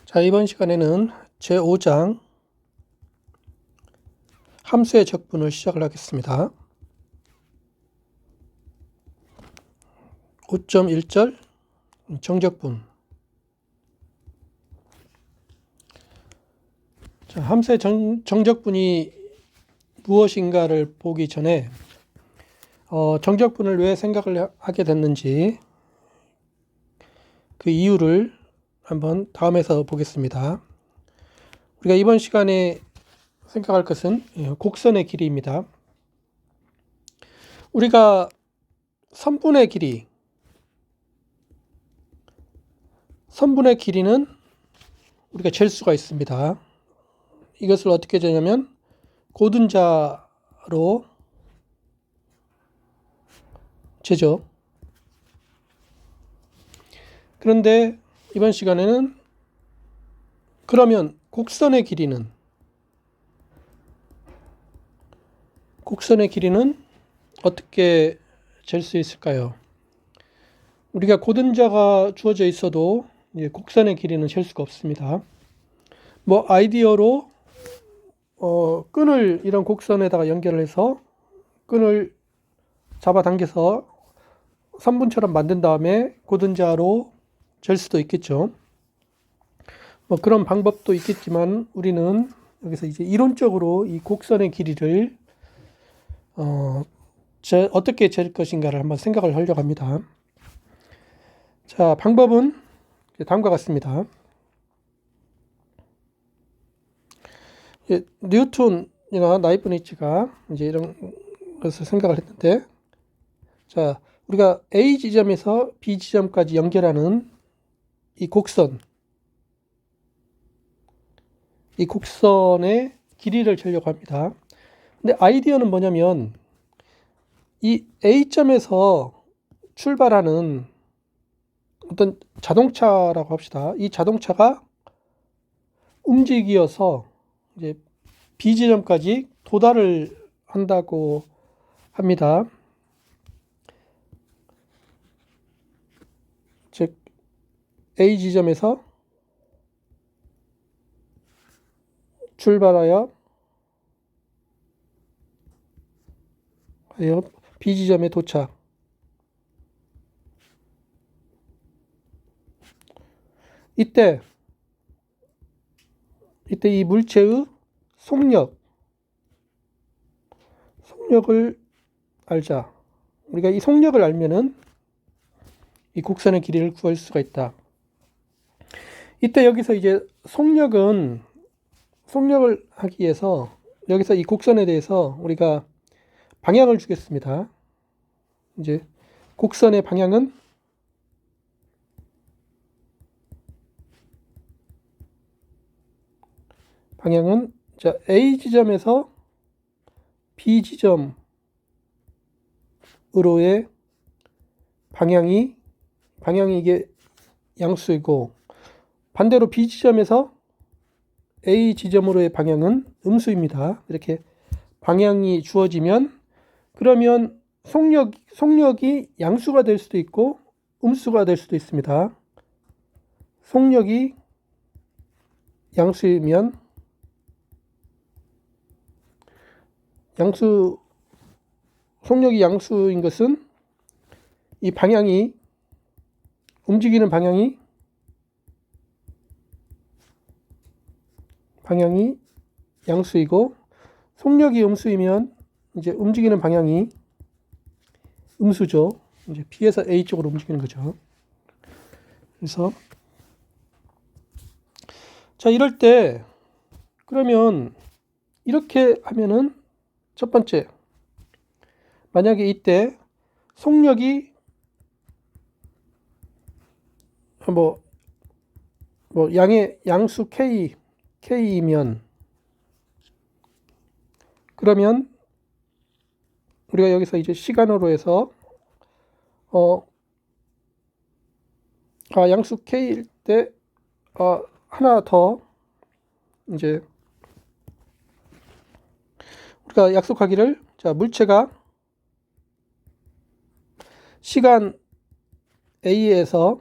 자, 이번 시간에는 제5장 함수의 적분을 시작을 하겠습니다. 5.1절 정적분. 자, 함수의 정적분이 무엇인가를 보기 전에 정적분을 왜 생각을 하게 됐는지 그 이유를 한번 다음에서 보겠습니다. 우리가 이번 시간에 생각할 것은 곡선의 길이입니다. 우리가 선분의 길이는 우리가 잴 수가 있습니다. 이것을 어떻게 재냐면 고등자로 재죠. 그런데 이번 시간에는 그러면 곡선의 길이는 어떻게 잴 수 있을까요? 우리가 고등자가 주어져 있어도 곡선의 길이는 잴 수가 없습니다. 아이디어로 끈을 이런 곡선에다가 연결을 해서 끈을 잡아당겨서 선분처럼 만든 다음에 고등자로 잴 수도 있겠죠. 그런 방법도 있겠지만 우리는 여기서 이제 이론적으로 이 곡선의 길이를 어떻게 잴 것인가를 한번 생각을 하려고 합니다. 자, 방법은 다음과 같습니다. 뉴턴이나 라이프니츠가 이제 이런 것을 생각을 했는데, 자, 우리가 A 지점에서 B 지점까지 연결하는 이 곡선의 길이를 재려고 합니다. 근데 아이디어는 뭐냐면 이 A점에서 출발하는 어떤 자동차라고 합시다. 이 자동차가 움직여서 이제 B 지점까지 도달을 한다고 합니다. 즉 A 지점에서 출발하여 B 지점에 도착. 이때 이 물체의 속력을 알자. 우리가 이 속력을 알면은 이 곡선의 길이를 구할 수가 있다. 이때 여기서 이제 속력을 하기 위해서 여기서 이 곡선에 대해서 우리가 방향을 주겠습니다. 이제 곡선의 방향은 자, A 지점에서 B 지점으로의 방향이 이게 양수이고, 반대로 B 지점에서 A 지점으로의 방향은 음수입니다. 이렇게 방향이 주어지면 그러면 속력이 양수가 될 수도 있고 음수가 될 수도 있습니다. 속력이 양수이면 속력이 양수인 것은 이 움직이는 방향이 양수이고, 속력이 음수이면 이제 움직이는 방향이 음수죠. 이제 B에서 A 쪽으로 움직이는 거죠. 그래서 자, 이럴 때 그러면 이렇게 하면은 첫 번째, 만약에 이때 속력이 양수 K이면 그러면 우리가 여기서 이제 시간으로 해서 양수 K일 때 하나 더 이제 우리가 약속하기를, 자, 물체가 시간 A에서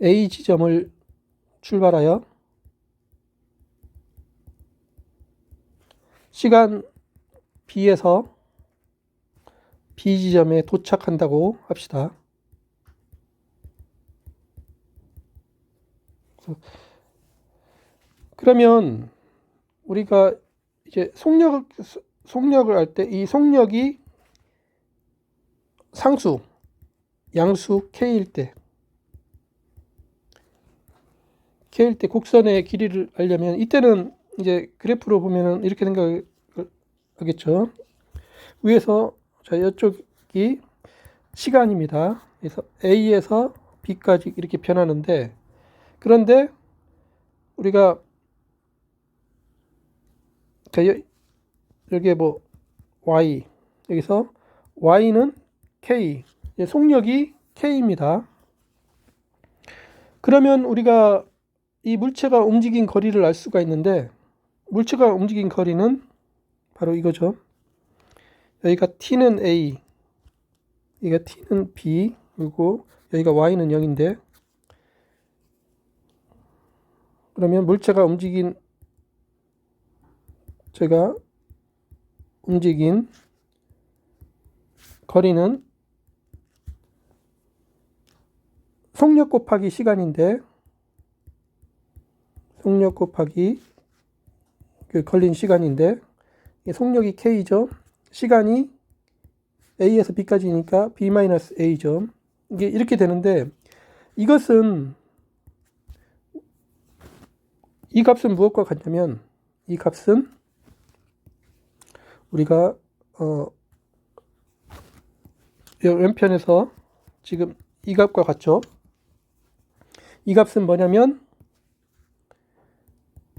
A 지점을 출발하여 시간 B에서 B 지점에 도착한다고 합시다. 그러면 우리가 이제 속력을 할 때 이 속력이 상수, 양수 K일 때 곡선의 길이를 알려면 이때는 이제 그래프로 보면은 이렇게 생각하겠죠. 위에서 자 이쪽이 시간입니다. 그래서 A에서 B까지 이렇게 변하는데 그런데 우리가 자 여기에 뭐 Y 여기서 Y는 K 속력이 K입니다. 그러면 우리가 이 물체가 움직인 거리를 알 수가 있는데 물체가 움직인 거리는 바로 이거죠. 여기가 T는 A, 여기가 T는 B, 그리고 여기가 Y는 0인데 그러면 물체가 움직인 거리는 속력 곱하기 시간인데 속력 곱하기 그 걸린 시간인데 속력이 K죠. 시간이 A에서 B까지니까 B-A죠. 이게 이렇게 되는데 이것은 이 값은 무엇과 같냐면 이 값은 우리가 왼편에서 지금 이 값과 같죠. 이 값은 뭐냐면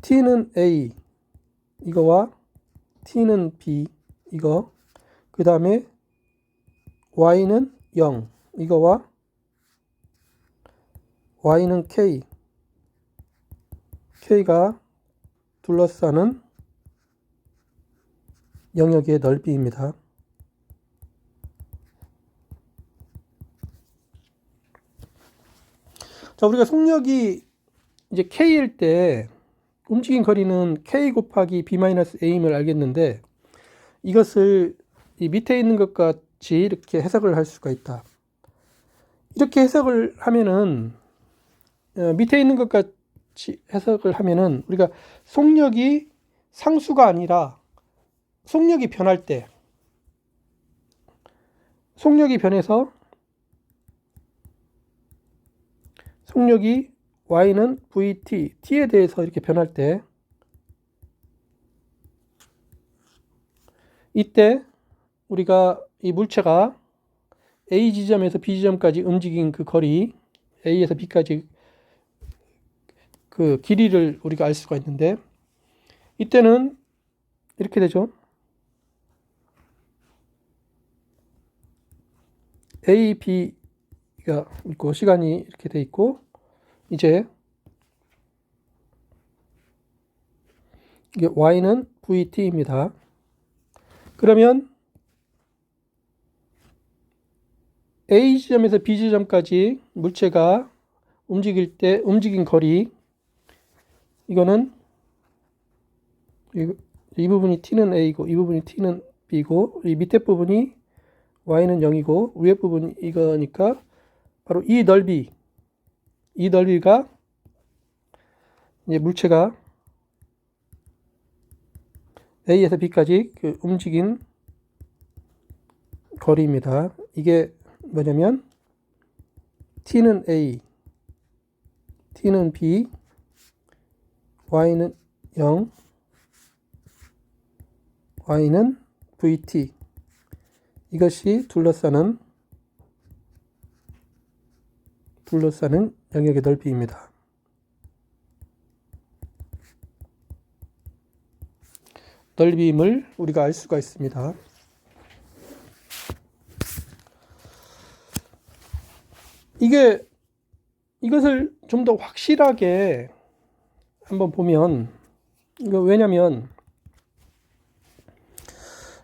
T는 A 이거와 T는 B 이거 그 다음에 Y는 0 이거와 Y는 K가 둘러싸는 영역의 넓이입니다. 자, 우리가 속력이 이제 K일 때 움직인 거리는 K 곱하기 B-A임을 알겠는데 이것을 이 밑에 있는 것 같이 이렇게 해석을 할 수가 있다. 이렇게 해석을 하면은 밑에 있는 것 같이 해석을 하면은 우리가 속력이 상수가 아니라 속력이 변할 때 속력이 변해서 속력이 Y는 VT, T에 대해서 이렇게 변할 때 이때 우리가 이 물체가 A 지점에서 B 지점까지 움직인 그 거리 A에서 B까지 그 길이를 우리가 알 수가 있는데 이때는 이렇게 되죠. A, B가 있고 시간이 이렇게 돼 있고 이제 이게 Y는 VT입니다. 그러면 A 지점에서 B 지점까지 물체가 움직일 때 움직인 거리 이거는 이 부분이 T는 A고 이 부분이 T는 B고 이 밑에 부분이 Y는 0이고 위에 부분이 이거니까 바로 이 넓이가 이제 물체가 A에서 B까지 그 움직인 거리입니다. 이게 뭐냐면 T는 A, T는 B, Y는 0, Y는 VT 이것이 둘러싸는 영역의 넓이입니다. 넓이임을 우리가 알 수가 있습니다. 이것을 좀 더 확실하게 한번 보면 왜냐면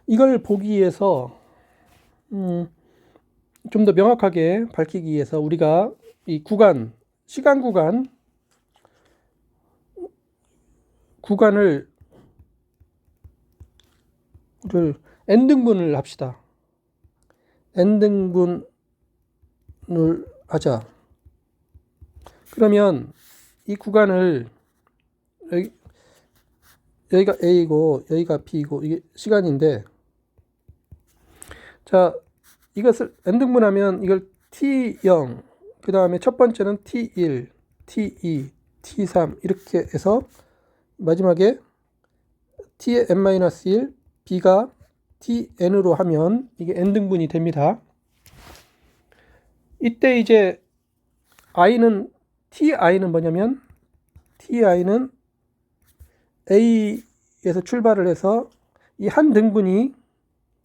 이걸 보기 위해서 좀 더 명확하게 밝히기 위해서 우리가 이 구간, 시간 구간 구간을 n등분을 합시다. n등분을 하자. 그러면 이 구간을 여기가 A고 여기가 B고 이게 시간인데, 자, 이것을 n등분하면 이걸 T0, 그 다음에 첫 번째는 T1, T2, T3 이렇게 해서 마지막에 T의 n-1, B가 Tn으로 하면 이게 n등분이 됩니다. 이때 이제 Ti는 뭐냐면, Ti는 A에서 출발을 해서 이 한 등분이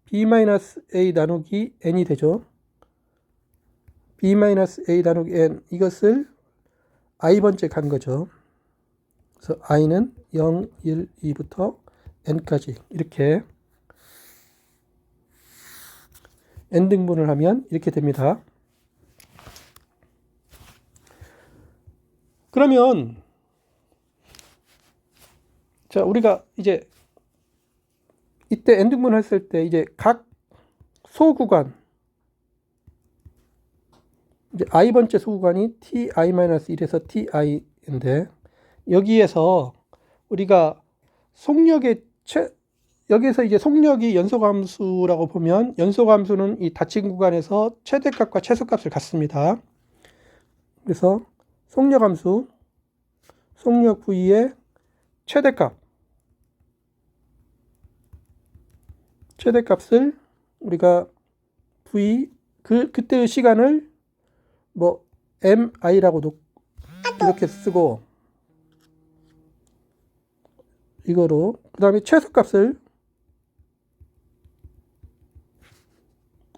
B-A 나누기 n이 되죠. B-A 나누기 n, 이것을 i번째 간 거죠. 그래서 i는 0, 1, 2부터 n까지 이렇게 n등분을 하면 이렇게 됩니다. 그러면 자, 우리가 이제 이때 n등분 했을 때 이제 각 소구간, 이제 i번째 소구간이 ti-1에서 ti인데, 여기에서 우리가 여기에서 이제 속력이 연소함수라고 보면, 연소함수는 이 닫힌 구간에서 최대값과 최소값을 갖습니다. 그래서 속력함수, 속력 V의 최대값을 우리가 V, 그때의 시간을 뭐 mi라고 이렇게 쓰고, 이거로, 그 다음에 최소값을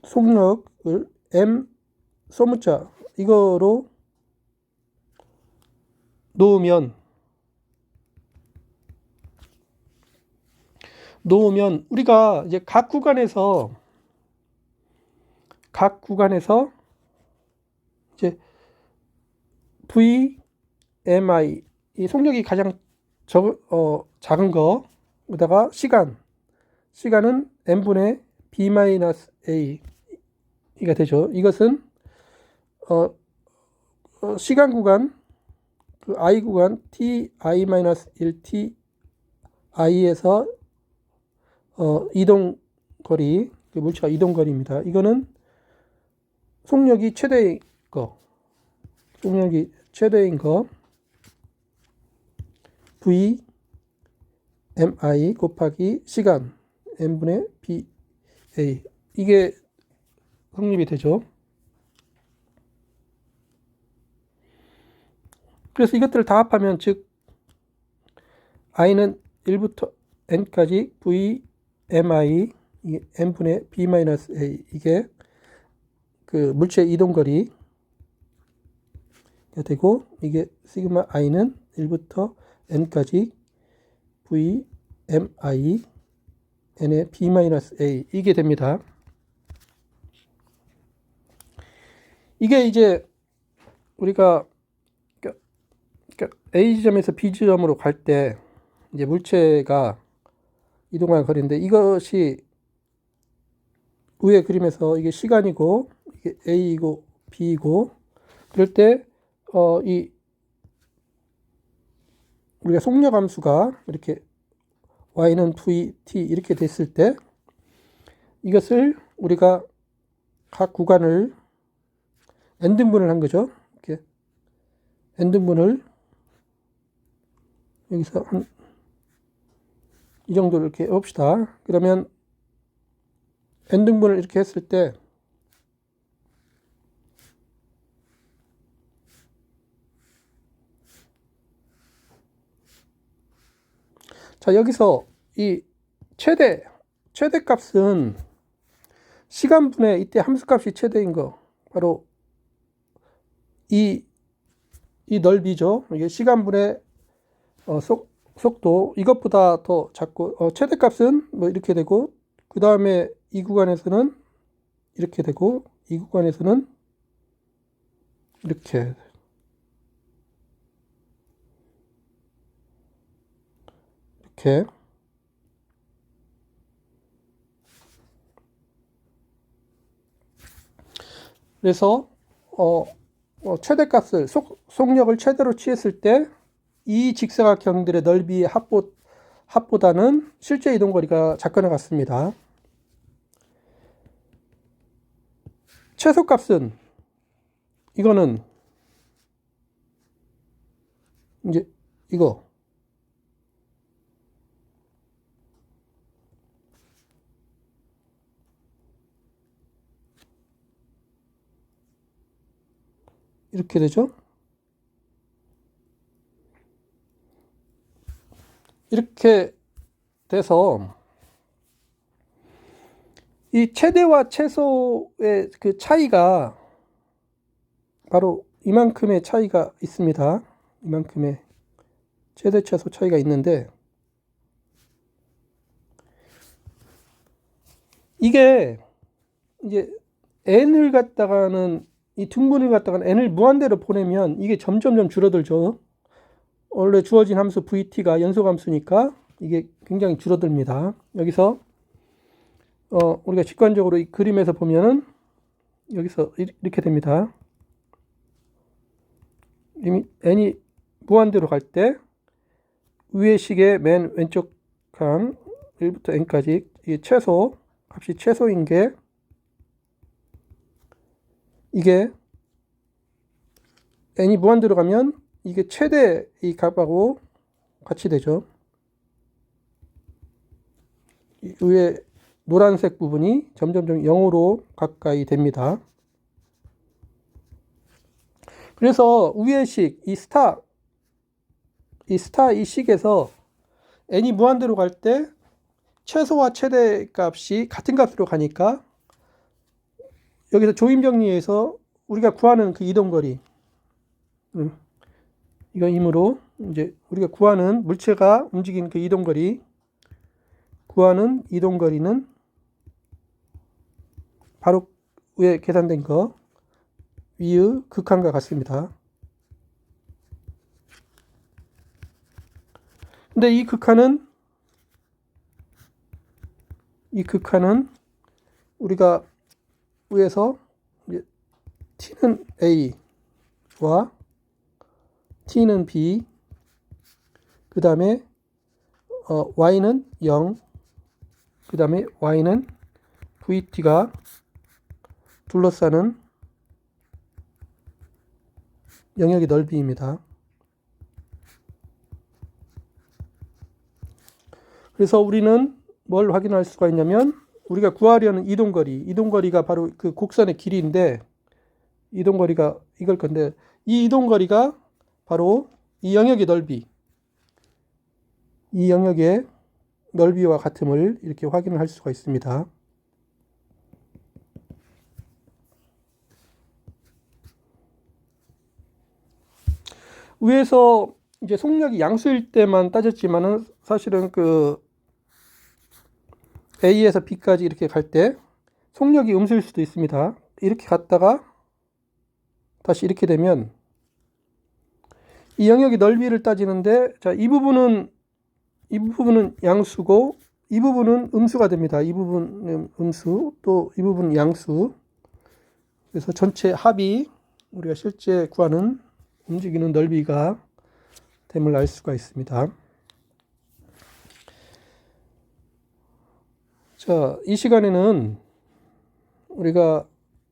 속력을 m 소문자 이거로 놓으면 우리가 이제 각 구간에서 이제 V, mi, 이 속력이 가장 작은 거에다가 시간은 n분의 B-A가 되죠. 이것은 시간 구간, 그 i 구간 ti-1 ti에서 이동거리, 그 물체가 이동거리입니다. 이거는 속력이 최대인 거 V mi 곱하기 시간 n분의 BA, 이게 성립이 되죠. 그래서 이것들을 다 합하면, 즉 i는 1부터 n까지 V mi n분의 B-A, 이게 그 물체의 이동거리가 되고, 이게 시그마 i는 1부터 n까지 V mi n의 B-A, 이게 됩니다. 이게 이제 우리가 A 지점에서 B 지점으로 갈 때 이제 물체가 이동하는 거리인데, 이것이 위의 그림에서 이게 시간이고 이게 A이고 B이고, 그럴 때 우리가 속력 함수가 이렇게 y는 VT 이렇게 됐을 때, 이것을 우리가 각 구간을 n등분을 한 거죠. 이렇게 n등분을 여기서 한 이 정도 이렇게 해봅시다. 그러면 n등분을 이렇게 했을 때, 자, 여기서 이 최대값은 시간분의 이때 함수값이 최대인 거, 바로 이 넓이죠. 이게 시간분의 속도, 이것보다 더 작고, 최대값은 뭐 이렇게 되고, 그 다음에 이 구간에서는 이렇게 되고, 이 구간에서는 이렇게. 이렇게. 그래서 최대값을 속력을 최대로 취했을 때 이 직사각형들의 넓이의 합보다는 실제 이동거리가 작거나 같습니다. 최소값은 이거는 이제 이거 이렇게 되죠. 이렇게 돼서 이 최대와 최소의 그 차이가 바로 이만큼의 차이가 있습니다. 이만큼의 최대 최소 차이가 있는데 이게 이제 n을 갖다가는 이 등분을 갖다가 n을 무한대로 보내면 이게 점점 줄어들죠. 원래 주어진 함수 vt가 연소함수니까 이게 굉장히 줄어듭니다. 여기서 우리가 직관적으로 이 그림에서 보면은 여기서 이렇게 됩니다. n이 무한대로 갈 때 위의 식의 맨 왼쪽 칸 1부터 n까지 이 최소 값이 최소인 게 이게 n이 무한대로 가면 이게 최대 이 값하고 같이 되죠. 이 위에 노란색 부분이 점점 0으로 가까이 됩니다. 그래서 위의 식, 이 식에서 n이 무한대로 갈 때 최소와 최대 값이 같은 값으로 가니까 여기서 조임 정리해서 우리가 구하는 그 이동거리, 이거이므로 이제 우리가 구하는 물체가 움직이는 그 이동거리, 구하는 이동거리는 바로 위에 계산된 거 위의 극한과 같습니다. 근데 이 극한은 우리가 위에서 t는 a와 t는 b, 그 다음에 y는 0, 그 다음에 y는 vt가 둘러싸는 영역의 넓이입니다. 그래서 우리는 뭘 확인할 수가 있냐면 우리가 구하려는 이동거리가 바로 그 곡선의 길이인데 이동거리가 이걸 건데 이 이동거리가 바로 이 영역의 넓이와 같음을 이렇게 확인을 할 수가 있습니다. 위에서 이제 속력이 양수일 때만 따졌지만은 사실은 그 A에서 B까지 이렇게 갈 때 속력이 음수일 수도 있습니다. 이렇게 갔다가 다시 이렇게 되면 이 영역의 넓이를 따지는데 자, 이 부분은 양수고 이 부분은 음수가 됩니다. 이 부분은 음수, 또 이 부분은 양수. 그래서 전체 합이 우리가 실제 구하는 움직이는 넓이가 됨을 알 수가 있습니다. 자, 이 시간에는 우리가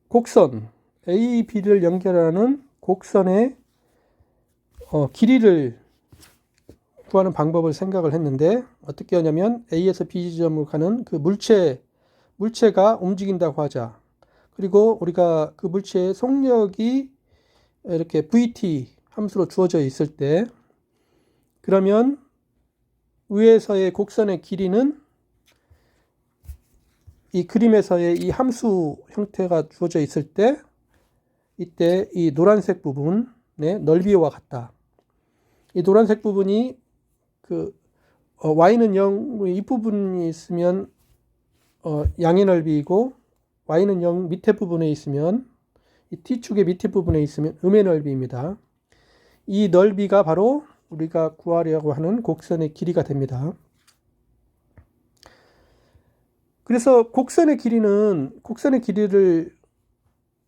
곡선 A, B를 연결하는 곡선의 길이를 구하는 방법을 생각을 했는데 어떻게 하냐면 A에서 B 지점으로 가는 그 물체가 움직인다고 하자. 그리고 우리가 그 물체의 속력이 이렇게 VT 함수로 주어져 있을 때 그러면 위에서의 곡선의 길이는 이 그림에서의 이 함수 형태가 주어져 있을 때 이때 이 노란색 부분의 넓이와 같다. 이 노란색 부분이 그 y는 0, 이 부분이 있으면 양의 넓이이고 y는 0 밑에 부분에 있으면 이 t축의 밑에 부분에 있으면 음의 넓이입니다. 이 넓이가 바로 우리가 구하려고 하는 곡선의 길이가 됩니다. 그래서 곡선의 길이를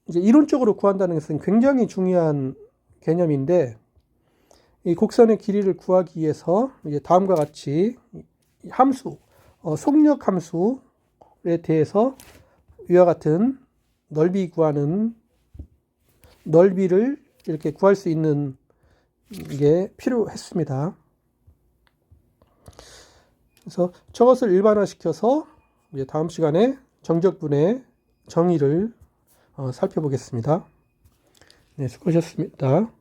이제 이론적으로 구한다는 것은 굉장히 중요한 개념인데, 이 곡선의 길이를 구하기 위해서 이제 다음과 같이 함수, 속력 함수에 대해서 위와 같은 넓이 구하는 넓이를 이렇게 구할 수 있는 게 필요했습니다. 그래서 저것을 일반화시켜서 이제 다음 시간에 정적분의 정의를 살펴보겠습니다. 네, 수고하셨습니다.